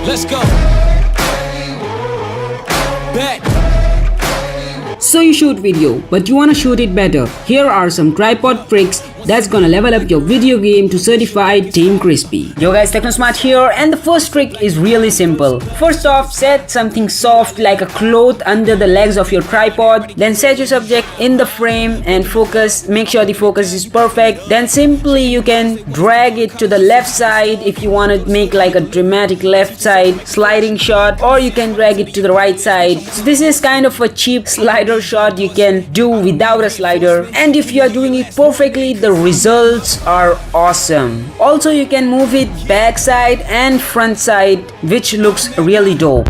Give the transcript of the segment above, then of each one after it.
Let's go. Bet. So you shoot video, but you wanna shoot it better. Here are some tripod tricks that's gonna level up your video game to certified Team Crispy. Yo guys, TechnoSmart here, and the first trick is really simple. First off, set something soft like a cloth under the legs of your tripod. Then set your subject in the frame and focus. Make sure the focus is perfect. Then simply you can drag it to the left side if you want to make like a dramatic left side sliding shot, or you can drag it to the right side. So this is kind of a cheap slider shot you can do without a slider, and if you are doing it perfectly, the results are awesome. Also, you can move it back side and front side, which looks really dope.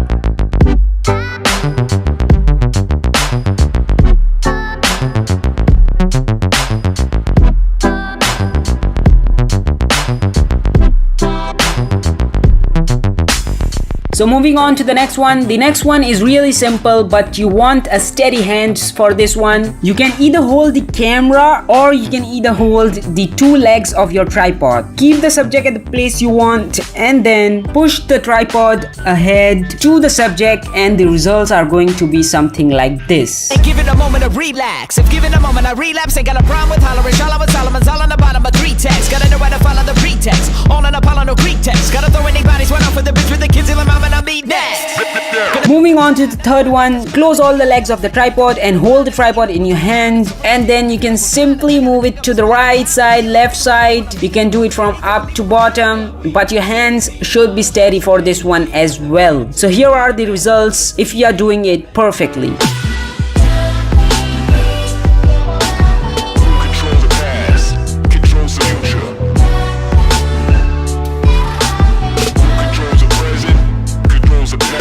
So moving on to the next one. The next one is really simple, but you want a steady hand for this one. You can either hold the camera or you can either hold the two legs of your tripod. Keep the subject at the place you want and then push the tripod ahead to the subject, and the results are going to be something like this. Give it a moment to relax. If given a moment I relapse, ain't got a problem with hollering. Solomon's all on the bottom of 3 texts. Gotta know where to follow the pretext. All in Apollo, no Greek text. Gotta throw anybody's one off with the bitch with the kids in the mama. Moving on to the third one, close all the legs of the tripod and hold the tripod in your hand, and then you can simply move it to the right side, left side. You can do it from up to bottom, but your hands should be steady for this one as well. So here are the results if you are doing it perfectly.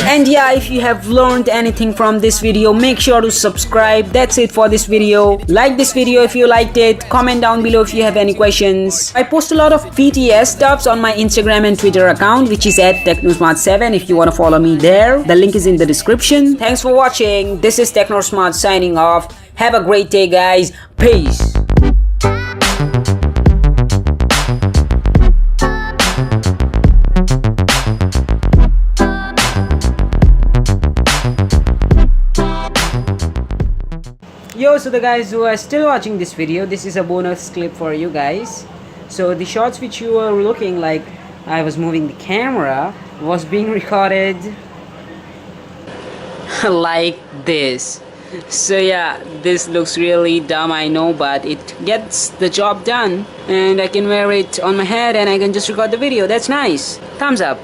And yeah, if you have learned anything from this video, make sure to subscribe. That's it for this video. Like this video if you liked it. Comment down below if you have any questions. I post a lot of PTS stuffs on my Instagram and Twitter account, which is at TechnoSmart7 if you want to follow me there. The link is in the description. Thanks for watching. This is TechnoSmart signing off. Have a great day, guys. Peace. Yo, so the guys who are still watching this video, this is a bonus clip for you guys. So the shots which you were looking like I was moving the camera was being recorded like this. So yeah, this looks really dumb, I know, but it gets the job done, and I can wear it on my head and I can just record the video. That's nice. Thumbs up.